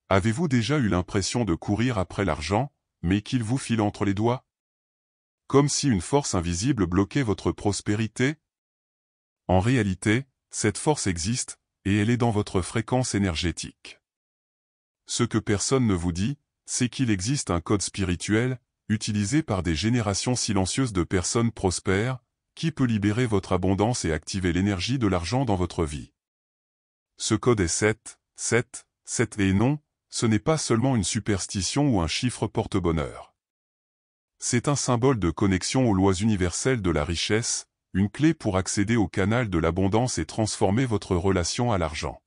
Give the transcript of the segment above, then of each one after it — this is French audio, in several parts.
Avez-vous déjà eu l'impression de courir après l'argent, mais qu'il vous file entre les doigts? Comme si une force invisible bloquait votre prospérité? En réalité, cette force existe, et elle est dans votre fréquence énergétique. Ce que personne ne vous dit, c'est qu'il existe un code spirituel, utilisé par des générations silencieuses de personnes prospères, qui peut libérer votre abondance et activer l'énergie de l'argent dans votre vie. Ce code est 7, 7, 7 et non, ce n'est pas seulement une superstition ou un chiffre porte-bonheur. C'est un symbole de connexion aux lois universelles de la richesse, une clé pour accéder au canal de l'abondance et transformer votre relation à l'argent.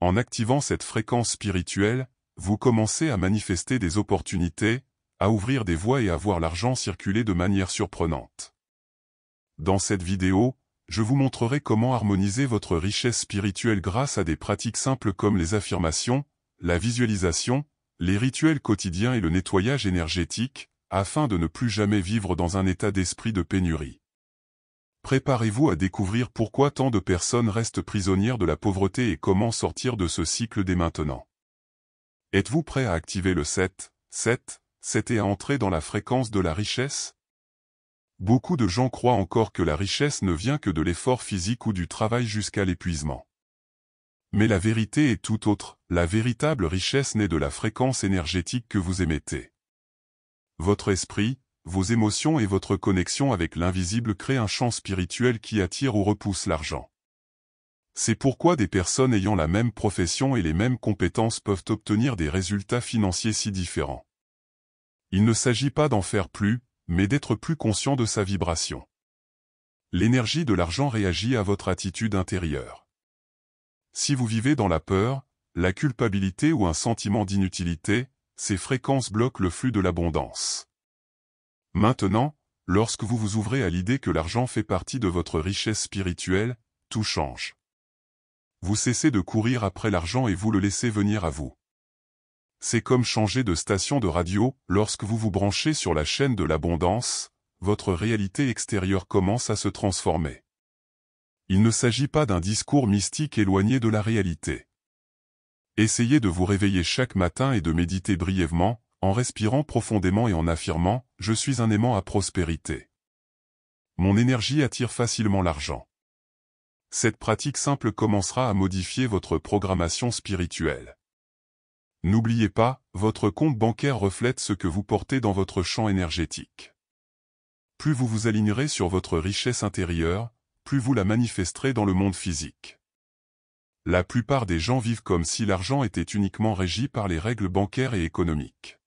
En activant cette fréquence spirituelle, vous commencez à manifester des opportunités, à ouvrir des voies et à voir l'argent circuler de manière surprenante. Dans cette vidéo, je vous montrerai comment harmoniser votre richesse spirituelle grâce à des pratiques simples comme les affirmations, la visualisation, les rituels quotidiens et le nettoyage énergétique, afin de ne plus jamais vivre dans un état d'esprit de pénurie. Préparez-vous à découvrir pourquoi tant de personnes restent prisonnières de la pauvreté et comment sortir de ce cycle dès maintenant. Êtes-vous prêt à activer le 7, 7, 7 et à entrer dans la fréquence de la richesse? Beaucoup de gens croient encore que la richesse ne vient que de l'effort physique ou du travail jusqu'à l'épuisement. Mais la vérité est tout autre, la véritable richesse naît de la fréquence énergétique que vous émettez. Votre esprit, vos émotions et votre connexion avec l'invisible créent un champ spirituel qui attire ou repousse l'argent. C'est pourquoi des personnes ayant la même profession et les mêmes compétences peuvent obtenir des résultats financiers si différents. Il ne s'agit pas d'en faire plus, mais d'être plus conscient de sa vibration. L'énergie de l'argent réagit à votre attitude intérieure. Si vous vivez dans la peur, la culpabilité ou un sentiment d'inutilité, ces fréquences bloquent le flux de l'abondance. Maintenant, lorsque vous vous ouvrez à l'idée que l'argent fait partie de votre richesse spirituelle, tout change. Vous cessez de courir après l'argent et vous le laissez venir à vous. C'est comme changer de station de radio, lorsque vous vous branchez sur la chaîne de l'abondance, votre réalité extérieure commence à se transformer. Il ne s'agit pas d'un discours mystique éloigné de la réalité. Essayez de vous réveiller chaque matin et de méditer brièvement, en respirant profondément et en affirmant « Je suis un aimant à prospérité ». Mon énergie attire facilement l'argent. Cette pratique simple commencera à modifier votre programmation spirituelle. N'oubliez pas, votre compte bancaire reflète ce que vous portez dans votre champ énergétique. Plus vous vous alignerez sur votre richesse intérieure, plus vous la manifesterez dans le monde physique. La plupart des gens vivent comme si l'argent était uniquement régi par les règles bancaires et économiques.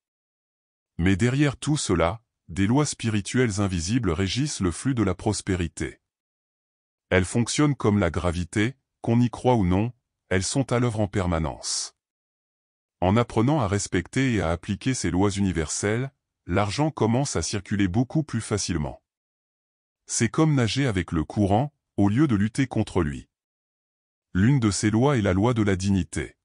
Mais derrière tout cela, des lois spirituelles invisibles régissent le flux de la prospérité. Elles fonctionnent comme la gravité, qu'on y croit ou non, elles sont à l'œuvre en permanence. En apprenant à respecter et à appliquer ces lois universelles, l'argent commence à circuler beaucoup plus facilement. C'est comme nager avec le courant, au lieu de lutter contre lui. L'une de ces lois est la loi de la dignité.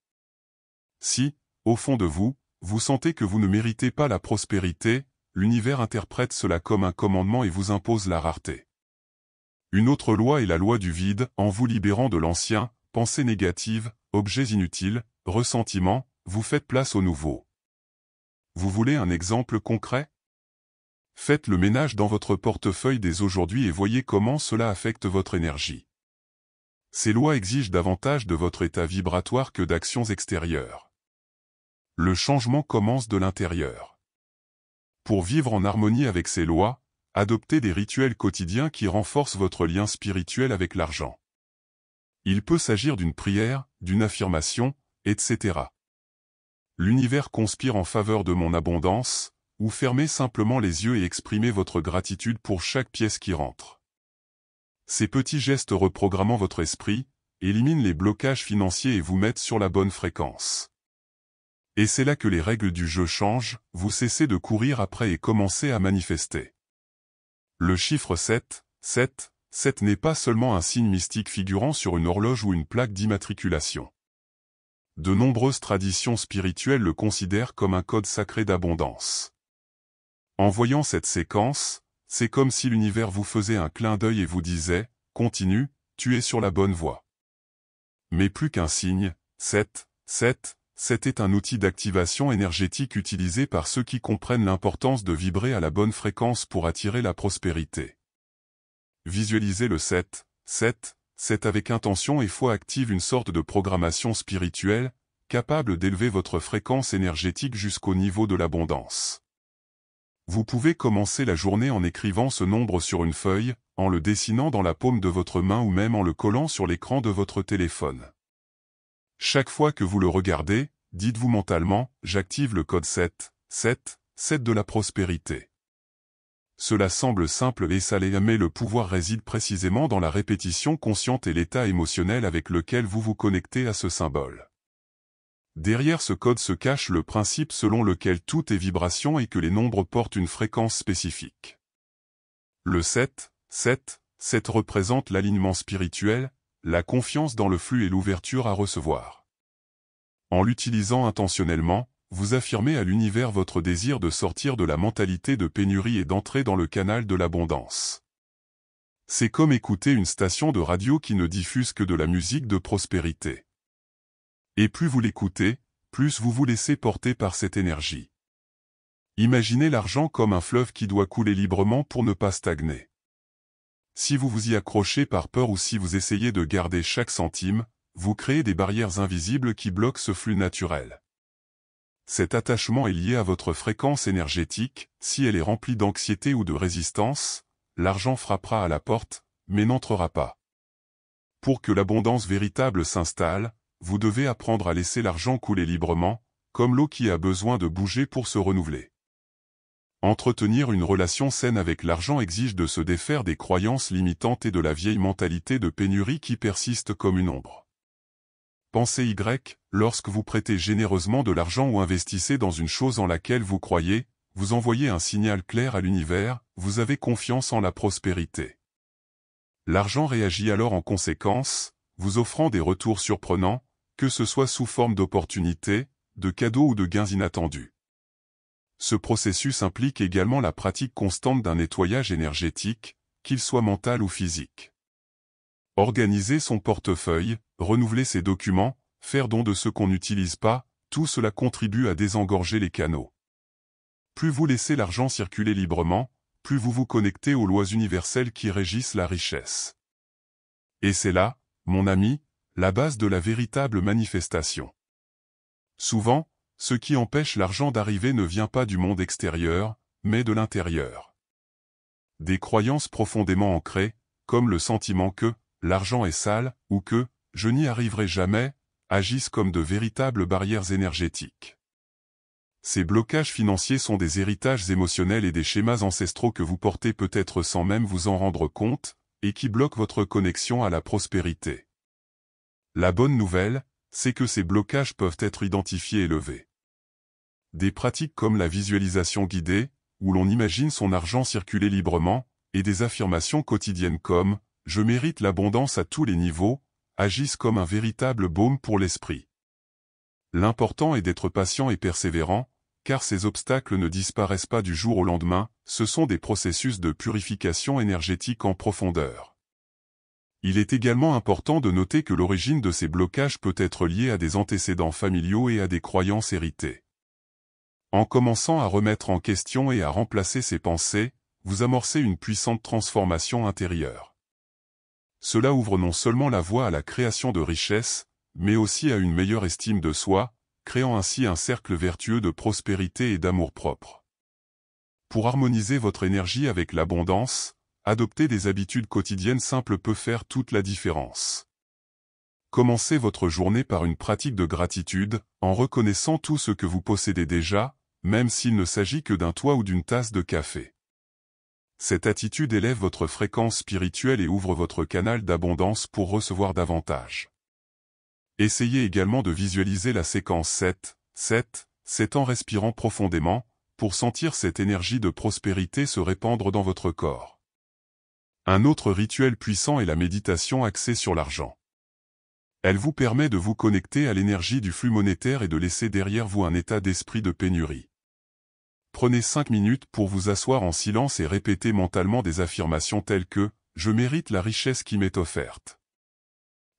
Si, au fond de vous, vous sentez que vous ne méritez pas la prospérité, l'univers interprète cela comme un commandement et vous impose la rareté. Une autre loi est la loi du vide, en vous libérant de l'ancien, pensées négatives, objets inutiles, ressentiments, vous faites place au nouveau. Vous voulez un exemple concret? Faites le ménage dans votre portefeuille dès aujourd'hui et voyez comment cela affecte votre énergie. Ces lois exigent davantage de votre état vibratoire que d'actions extérieures. Le changement commence de l'intérieur. Pour vivre en harmonie avec ces lois, adoptez des rituels quotidiens qui renforcent votre lien spirituel avec l'argent. Il peut s'agir d'une prière, d'une affirmation, etc. L'univers conspire en faveur de mon abondance, ou fermez simplement les yeux et exprimez votre gratitude pour chaque pièce qui rentre. Ces petits gestes reprogrammant votre esprit, éliminent les blocages financiers et vous mettent sur la bonne fréquence. Et c'est là que les règles du jeu changent, vous cessez de courir après et commencez à manifester. Le chiffre 7, 7, 7 n'est pas seulement un signe mystique figurant sur une horloge ou une plaque d'immatriculation. De nombreuses traditions spirituelles le considèrent comme un code sacré d'abondance. En voyant cette séquence, c'est comme si l'univers vous faisait un clin d'œil et vous disait « Continue, tu es sur la bonne voie ». Mais plus qu'un signe, 7, 7, 7 est un outil d'activation énergétique utilisé par ceux qui comprennent l'importance de vibrer à la bonne fréquence pour attirer la prospérité. Visualisez le 7 avec intention et foi active une sorte de programmation spirituelle, capable d'élever votre fréquence énergétique jusqu'au niveau de l'abondance. Vous pouvez commencer la journée en écrivant ce nombre sur une feuille, en le dessinant dans la paume de votre main ou même en le collant sur l'écran de votre téléphone. Chaque fois que vous le regardez, dites-vous mentalement « J'active le code 7 de la prospérité ». Cela semble simple et salé, mais le pouvoir réside précisément dans la répétition consciente et l'état émotionnel avec lequel vous vous connectez à ce symbole. Derrière ce code se cache le principe selon lequel tout est vibration et que les nombres portent une fréquence spécifique. Le 7 représente l'alignement spirituel, la confiance dans le flux et l'ouverture à recevoir. En l'utilisant intentionnellement, vous affirmez à l'univers votre désir de sortir de la mentalité de pénurie et d'entrer dans le canal de l'abondance. C'est comme écouter une station de radio qui ne diffuse que de la musique de prospérité. Et plus vous l'écoutez, plus vous vous laissez porter par cette énergie. Imaginez l'argent comme un fleuve qui doit couler librement pour ne pas stagner. Si vous vous y accrochez par peur ou si vous essayez de garder chaque centime, vous créez des barrières invisibles qui bloquent ce flux naturel. Cet attachement est lié à votre fréquence énergétique. Si elle est remplie d'anxiété ou de résistance, l'argent frappera à la porte, mais n'entrera pas. Pour que l'abondance véritable s'installe, vous devez apprendre à laisser l'argent couler librement, comme l'eau qui a besoin de bouger pour se renouveler. Entretenir une relation saine avec l'argent exige de se défaire des croyances limitantes et de la vieille mentalité de pénurie qui persiste comme une ombre. Pensez Y, lorsque vous prêtez généreusement de l'argent ou investissez dans une chose en laquelle vous croyez, vous envoyez un signal clair à l'univers, vous avez confiance en la prospérité. L'argent réagit alors en conséquence, vous offrant des retours surprenants, que ce soit sous forme d'opportunités, de cadeaux ou de gains inattendus. Ce processus implique également la pratique constante d'un nettoyage énergétique, qu'il soit mental ou physique. Organiser son portefeuille, renouveler ses documents, faire don de ce qu'on n'utilise pas, tout cela contribue à désengorger les canaux. Plus vous laissez l'argent circuler librement, plus vous vous connectez aux lois universelles qui régissent la richesse. Et c'est là, mon ami, la base de la véritable manifestation. Souvent, ce qui empêche l'argent d'arriver ne vient pas du monde extérieur, mais de l'intérieur. Des croyances profondément ancrées, comme le sentiment que l'argent est sale, ou que je n'y arriverai jamais, agissent comme de véritables barrières énergétiques. Ces blocages financiers sont des héritages émotionnels et des schémas ancestraux que vous portez peut-être sans même vous en rendre compte, et qui bloquent votre connexion à la prospérité. La bonne nouvelle, c'est que ces blocages peuvent être identifiés et levés. Des pratiques comme la visualisation guidée, où l'on imagine son argent circuler librement, et des affirmations quotidiennes comme « Je mérite l'abondance à tous les niveaux », agissent comme un véritable baume pour l'esprit. L'important est d'être patient et persévérant, car ces obstacles ne disparaissent pas du jour au lendemain, ce sont des processus de purification énergétique en profondeur. Il est également important de noter que l'origine de ces blocages peut être liée à des antécédents familiaux et à des croyances héritées. En commençant à remettre en question et à remplacer ces pensées, vous amorcez une puissante transformation intérieure. Cela ouvre non seulement la voie à la création de richesses, mais aussi à une meilleure estime de soi, créant ainsi un cercle vertueux de prospérité et d'amour-propre. Pour harmoniser votre énergie avec l'abondance, adopter des habitudes quotidiennes simples peut faire toute la différence. Commencez votre journée par une pratique de gratitude, en reconnaissant tout ce que vous possédez déjà, même s'il ne s'agit que d'un toit ou d'une tasse de café. Cette attitude élève votre fréquence spirituelle et ouvre votre canal d'abondance pour recevoir davantage. Essayez également de visualiser la séquence 7 en respirant profondément, pour sentir cette énergie de prospérité se répandre dans votre corps. Un autre rituel puissant est la méditation axée sur l'argent. Elle vous permet de vous connecter à l'énergie du flux monétaire et de laisser derrière vous un état d'esprit de pénurie. Prenez 5 minutes pour vous asseoir en silence et répéter mentalement des affirmations telles que « Je mérite la richesse qui m'est offerte ».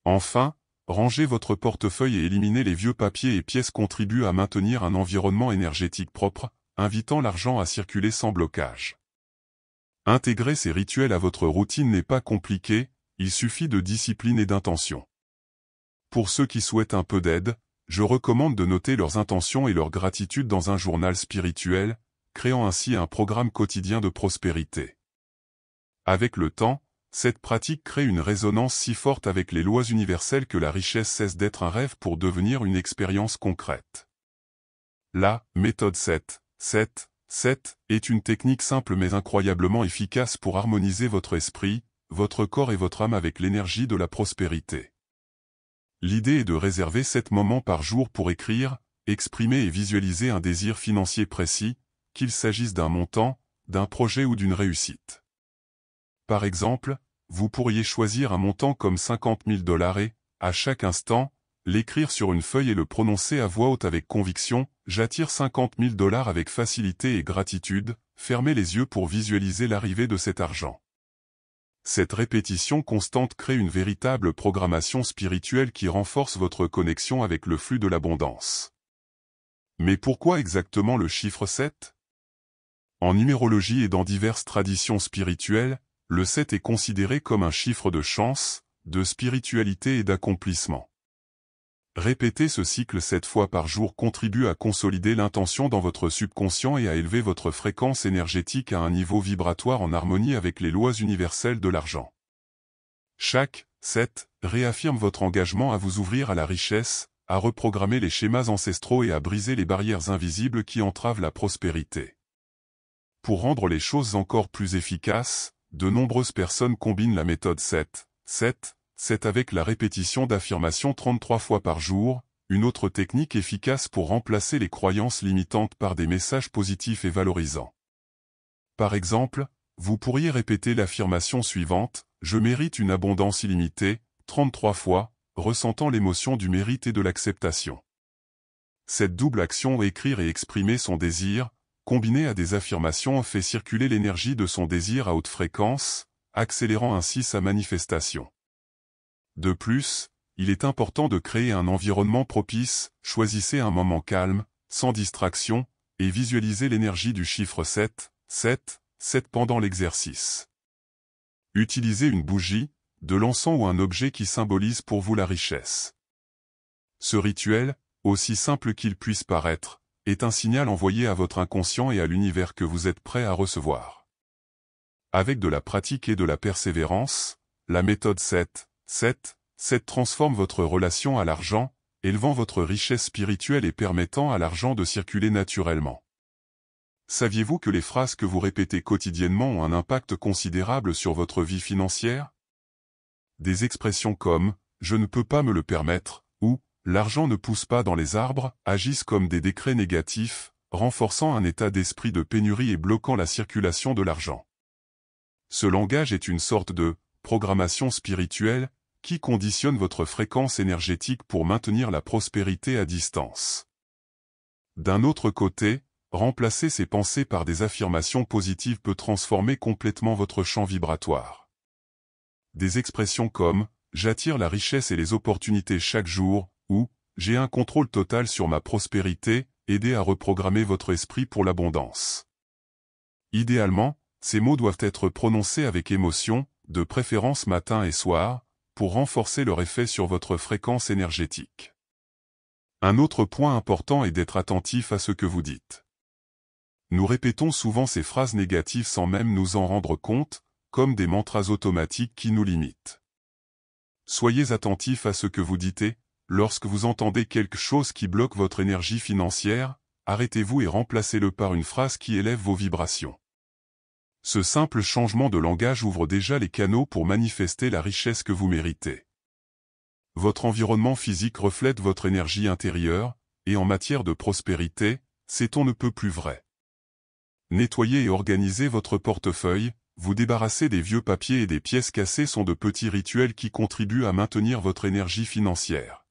Enfin, ranger votre portefeuille et éliminer les vieux papiers et pièces contribuent à maintenir un environnement énergétique propre, invitant l'argent à circuler sans blocage. Intégrer ces rituels à votre routine n'est pas compliqué, il suffit de discipline et d'intention. Pour ceux qui souhaitent un peu d'aide, je recommande de noter leurs intentions et leur gratitude dans un journal spirituel, créant ainsi un programme quotidien de prospérité. Avec le temps, cette pratique crée une résonance si forte avec les lois universelles que la richesse cesse d'être un rêve pour devenir une expérience concrète. La méthode 7 est une technique simple mais incroyablement efficace pour harmoniser votre esprit, votre corps et votre âme avec l'énergie de la prospérité. L'idée est de réserver 7 moments par jour pour écrire, exprimer et visualiser un désir financier précis, qu'il s'agisse d'un montant, d'un projet ou d'une réussite. Par exemple, vous pourriez choisir un montant comme $50 000 et, à chaque instant, l'écrire sur une feuille et le prononcer à voix haute avec conviction, « J'attire $50 000 avec facilité et gratitude », fermez les yeux pour visualiser l'arrivée de cet argent. Cette répétition constante crée une véritable programmation spirituelle qui renforce votre connexion avec le flux de l'abondance. Mais pourquoi exactement le chiffre 7 ? En numérologie et dans diverses traditions spirituelles, le 7 est considéré comme un chiffre de chance, de spiritualité et d'accomplissement. Répéter ce cycle 7 fois par jour contribue à consolider l'intention dans votre subconscient et à élever votre fréquence énergétique à un niveau vibratoire en harmonie avec les lois universelles de l'argent. Chaque 7 réaffirme votre engagement à vous ouvrir à la richesse, à reprogrammer les schémas ancestraux et à briser les barrières invisibles qui entravent la prospérité. Pour rendre les choses encore plus efficaces, de nombreuses personnes combinent la méthode 7 avec la répétition d'affirmations 33 fois par jour, une autre technique efficace pour remplacer les croyances limitantes par des messages positifs et valorisants. Par exemple, vous pourriez répéter l'affirmation suivante, « Je mérite une abondance illimitée » 33 fois, ressentant l'émotion du mérite et de l'acceptation. Cette double action, écrire et exprimer son désir, combinée à des affirmations, fait circuler l'énergie de son désir à haute fréquence, accélérant ainsi sa manifestation. De plus, il est important de créer un environnement propice, choisissez un moment calme, sans distraction, et visualisez l'énergie du chiffre 7 pendant l'exercice. Utilisez une bougie, de l'encens ou un objet qui symbolise pour vous la richesse. Ce rituel, aussi simple qu'il puisse paraître, est un signal envoyé à votre inconscient et à l'univers que vous êtes prêt à recevoir. Avec de la pratique et de la persévérance, la méthode 7 transforme votre relation à l'argent, élevant votre richesse spirituelle et permettant à l'argent de circuler naturellement. Saviez-vous que les phrases que vous répétez quotidiennement ont un impact considérable sur votre vie financière ? Des expressions comme « je ne peux pas me le permettre » ou « l'argent ne pousse pas dans les arbres » agissent comme des décrets négatifs, renforçant un état d'esprit de pénurie et bloquant la circulation de l'argent. Ce langage est une sorte de programmation spirituelle qui conditionne votre fréquence énergétique pour maintenir la prospérité à distance. D'un autre côté, remplacer ces pensées par des affirmations positives peut transformer complètement votre champ vibratoire. Des expressions comme « j'attire la richesse et les opportunités chaque jour » ou « j'ai un contrôle total sur ma prospérité » aident à reprogrammer votre esprit pour l'abondance. Idéalement, ces mots doivent être prononcés avec émotion, de préférence matin et soir, pour renforcer leur effet sur votre fréquence énergétique. Un autre point important est d'être attentif à ce que vous dites. Nous répétons souvent ces phrases négatives sans même nous en rendre compte, comme des mantras automatiques qui nous limitent. Soyez attentif à ce que vous dites et, lorsque vous entendez quelque chose qui bloque votre énergie financière, arrêtez-vous et remplacez-le par une phrase qui élève vos vibrations. Ce simple changement de langage ouvre déjà les canaux pour manifester la richesse que vous méritez. Votre environnement physique reflète votre énergie intérieure, et en matière de prospérité, c'est on ne peut plus vrai. Nettoyer et organiser votre portefeuille, vous débarrasser des vieux papiers et des pièces cassées sont de petits rituels qui contribuent à maintenir votre énergie financière.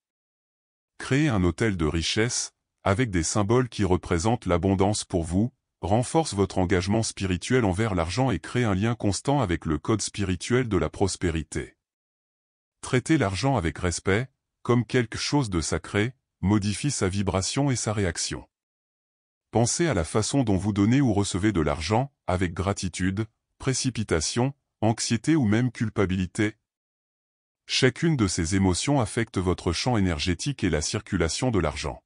Créer un hôtel de richesse, avec des symboles qui représentent l'abondance pour vous, renforce votre engagement spirituel envers l'argent et crée un lien constant avec le code spirituel de la prospérité. Traitez l'argent avec respect, comme quelque chose de sacré, modifie sa vibration et sa réaction. Pensez à la façon dont vous donnez ou recevez de l'argent, avec gratitude, précipitation, anxiété ou même culpabilité. Chacune de ces émotions affecte votre champ énergétique et la circulation de l'argent.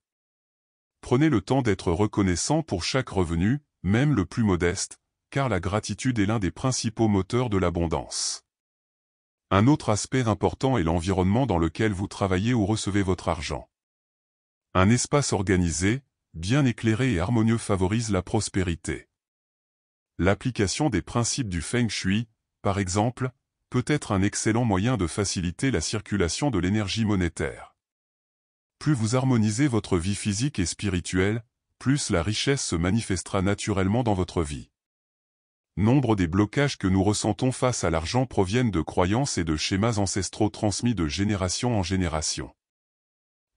Prenez le temps d'être reconnaissant pour chaque revenu, même le plus modeste, car la gratitude est l'un des principaux moteurs de l'abondance. Un autre aspect important est l'environnement dans lequel vous travaillez ou recevez votre argent. Un espace organisé, bien éclairé et harmonieux favorise la prospérité. L'application des principes du Feng Shui, par exemple, peut être un excellent moyen de faciliter la circulation de l'énergie monétaire. Plus vous harmonisez votre vie physique et spirituelle, plus la richesse se manifestera naturellement dans votre vie. Nombre des blocages que nous ressentons face à l'argent proviennent de croyances et de schémas ancestraux transmis de génération en génération.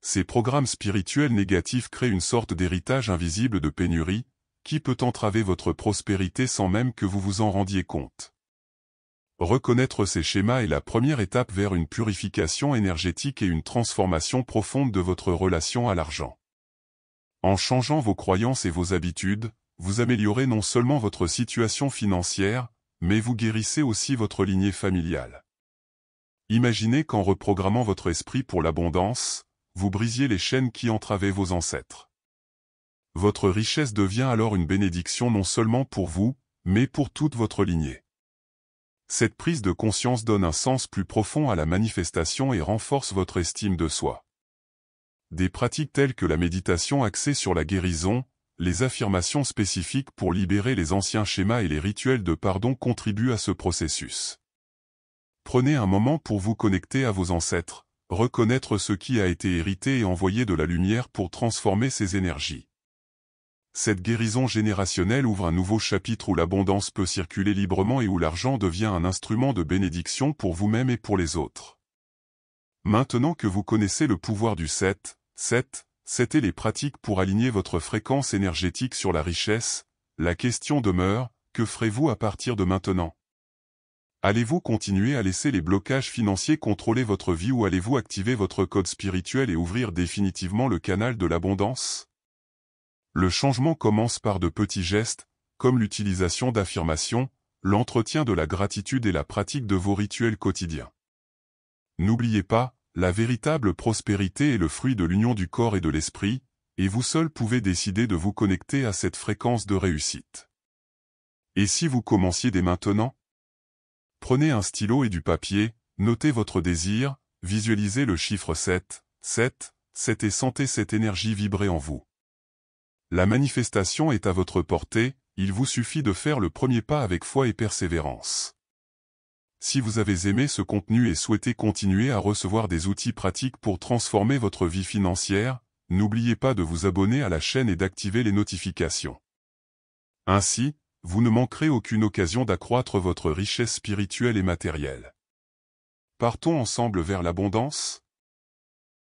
Ces programmes spirituels négatifs créent une sorte d'héritage invisible de pénurie, qui peut entraver votre prospérité sans même que vous vous en rendiez compte. Reconnaître ces schémas est la première étape vers une purification énergétique et une transformation profonde de votre relation à l'argent. En changeant vos croyances et vos habitudes, vous améliorez non seulement votre situation financière, mais vous guérissez aussi votre lignée familiale. Imaginez qu'en reprogrammant votre esprit pour l'abondance, vous brisiez les chaînes qui entravaient vos ancêtres. Votre richesse devient alors une bénédiction non seulement pour vous, mais pour toute votre lignée. Cette prise de conscience donne un sens plus profond à la manifestation et renforce votre estime de soi. Des pratiques telles que la méditation axée sur la guérison, les affirmations spécifiques pour libérer les anciens schémas et les rituels de pardon contribuent à ce processus. Prenez un moment pour vous connecter à vos ancêtres, reconnaître ce qui a été hérité et envoyer de la lumière pour transformer ces énergies. Cette guérison générationnelle ouvre un nouveau chapitre où l'abondance peut circuler librement et où l'argent devient un instrument de bénédiction pour vous-même et pour les autres. Maintenant que vous connaissez le pouvoir du 7 et les pratiques pour aligner votre fréquence énergétique sur la richesse, la question demeure, que ferez-vous à partir de maintenant? Allez-vous continuer à laisser les blocages financiers contrôler votre vie ou allez-vous activer votre code spirituel et ouvrir définitivement le canal de l'abondance? Le changement commence par de petits gestes, comme l'utilisation d'affirmations, l'entretien de la gratitude et la pratique de vos rituels quotidiens. N'oubliez pas, la véritable prospérité est le fruit de l'union du corps et de l'esprit, et vous seul pouvez décider de vous connecter à cette fréquence de réussite. Et si vous commenciez dès maintenant? Prenez un stylo et du papier, notez votre désir, visualisez le chiffre 7 et sentez cette énergie vibrer en vous. La manifestation est à votre portée, il vous suffit de faire le premier pas avec foi et persévérance. Si vous avez aimé ce contenu et souhaitez continuer à recevoir des outils pratiques pour transformer votre vie financière, n'oubliez pas de vous abonner à la chaîne et d'activer les notifications. Ainsi, vous ne manquerez aucune occasion d'accroître votre richesse spirituelle et matérielle. Partons ensemble vers l'abondance?